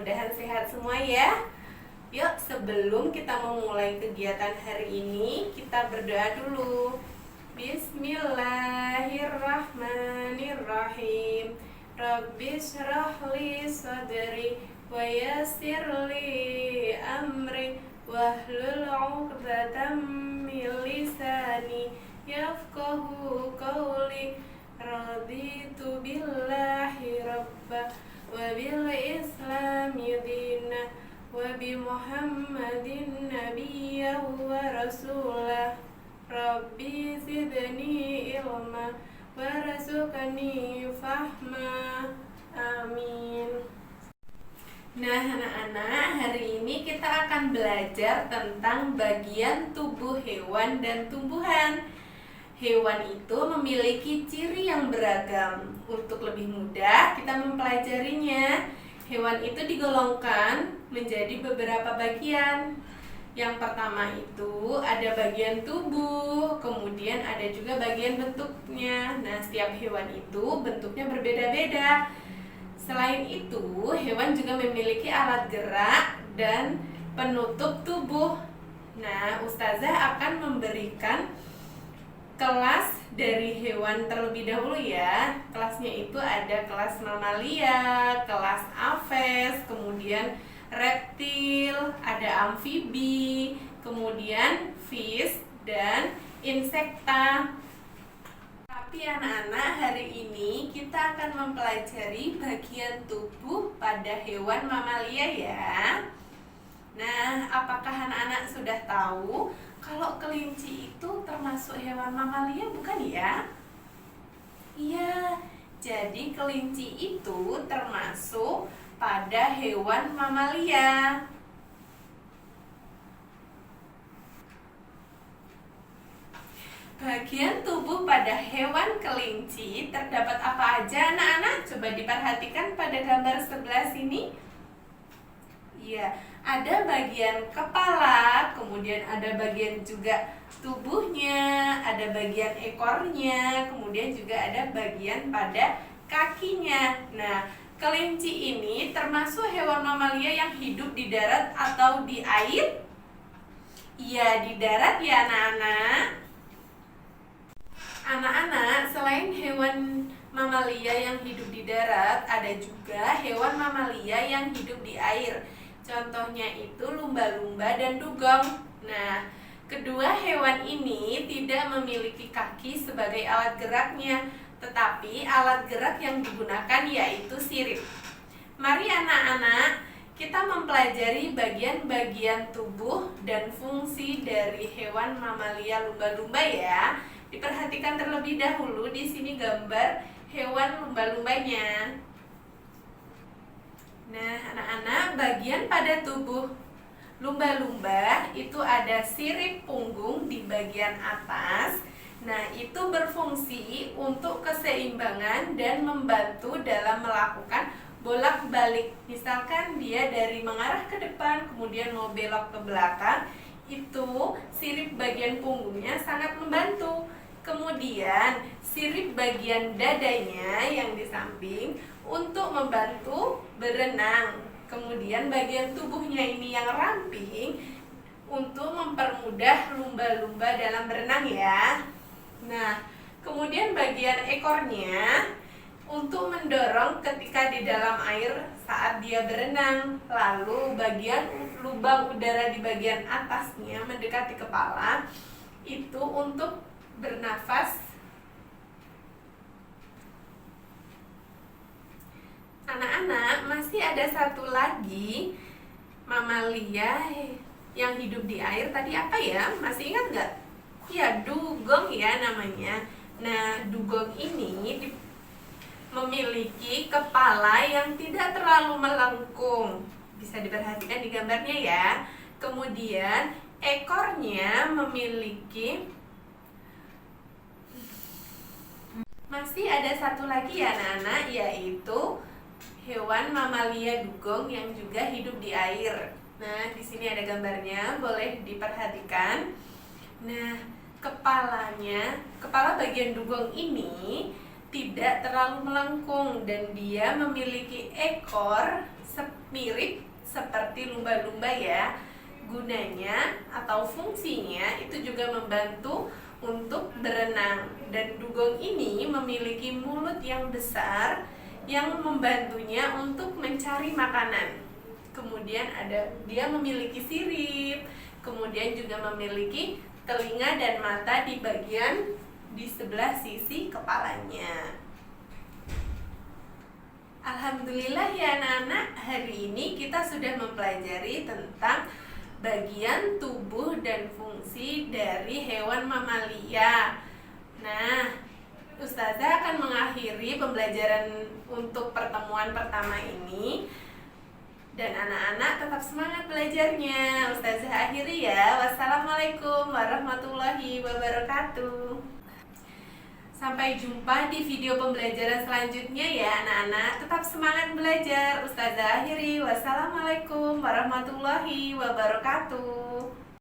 mudah-mudahan sehat semua ya. Yuk, sebelum kita memulai kegiatan hari ini, kita berdoa dulu. Bismillahirrahmanirrahim. Rabbi shrah li sadri wa yassir li amri wahlul 'uqdatam min lisani yafqahu qawli. Raditu billahi rabba wa bil islami dina wa bi muhammadin nabiyya wa rasulah. Rabbi zidni ilma warzuqni fahma. Amin. Nah anak-anak, hari ini kita akan belajar tentang bagian tubuh hewan dan tumbuhan. Hewan itu memiliki ciri yang beragam. Untuk lebih mudah kita mempelajarinya, hewan itu digolongkan menjadi beberapa bagian. Yang pertama itu ada bagian tubuh, kemudian ada juga bagian bentuknya. Nah, setiap hewan itu bentuknya berbeda-beda. Selain itu, hewan juga memiliki alat gerak dan penutup tubuh. Nah, Ustazah akan memberikan kelas dari hewan terlebih dahulu ya. Kelasnya itu ada kelas mamalia, kelas aves, kemudian reptil, ada amfibi, kemudian fish dan insekta. Tapi anak-anak, hari ini kita akan mempelajari bagian tubuh pada hewan mamalia ya. Nah, apakah anak-anak sudah tahu kalau kelinci itu termasuk hewan mamalia, bukan ya? Iya, jadi kelinci itu termasuk pada hewan mamalia. Bagian tubuh pada hewan kelinci terdapat apa aja anak-anak? Coba diperhatikan pada gambar sebelah sini. Iya, ada bagian kepala, kemudian ada bagian juga tubuhnya, ada bagian ekornya, kemudian juga ada bagian pada kakinya. Nah, kelinci ini termasuk hewan mamalia yang hidup di darat atau di air? Iya, di darat ya anak-anak. Anak-anak, selain hewan mamalia yang hidup di darat, ada juga hewan mamalia yang hidup di air. Contohnya itu lumba-lumba dan dugong. Nah, kedua hewan ini tidak memiliki kaki sebagai alat geraknya, tetapi alat gerak yang digunakan yaitu sirip. Mari anak-anak, kita mempelajari bagian-bagian tubuh dan fungsi dari hewan mamalia lumba-lumba ya. Diperhatikan terlebih dahulu, di sini gambar hewan lumba-lumbanya. Nah, anak-anak, bagian pada tubuh lumba-lumba itu ada sirip punggung di bagian atas. Nah, itu berfungsi untuk keseimbangan dan membantu dalam melakukan bolak-balik. Misalkan dia dari mengarah ke depan, kemudian mau belok ke belakang, itu sirip bagian punggungnya sangat membantu. Kemudian sirip bagian dadanya yang di samping untuk membantu berenang. Kemudian bagian tubuhnya ini yang ramping untuk mempermudah lumba-lumba dalam berenang ya. Nah, kemudian bagian ekornya untuk mendorong ketika di dalam air saat dia berenang. Lalu bagian lubang udara di bagian atasnya mendekati kepala itu untuk bernafas. Anak-anak, masih ada satu lagi mamalia yang hidup di air. Tadi apa ya? Masih ingat nggak? Ya, dugong ya namanya. Nah, dugong ini memiliki kepala yang tidak terlalu melengkung. Bisa diperhatikan di gambarnya ya. Kemudian ekornya memiliki. Masih ada satu lagi ya anak-anak, yaitu hewan mamalia dugong yang juga hidup di air. Nah, di sini ada gambarnya, boleh diperhatikan. Nah, kepala bagian dugong ini tidak terlalu melengkung dan dia memiliki ekor mirip seperti lumba-lumba ya. Gunanya atau fungsinya itu juga membantu untuk berenang. Dan dugong ini memiliki mulut yang besar yang membantunya untuk mencari makanan. Kemudian dia memiliki sirip, kemudian juga memiliki telinga dan mata di sebelah sisi kepalanya. Alhamdulillah ya anak-anak, hari ini kita sudah mempelajari tentang bagian tubuh dan fungsi dari hewan mamalia. Nah, Ustazah akan mengakhiri pembelajaran untuk pertemuan pertama ini. Dan anak-anak tetap semangat belajarnya. Ustazah akhiri ya. Wassalamualaikum warahmatullahi wabarakatuh. Sampai jumpa di video pembelajaran selanjutnya ya anak-anak. Tetap semangat belajar. Ustazah akhiri. Wassalamualaikum warahmatullahi wabarakatuh.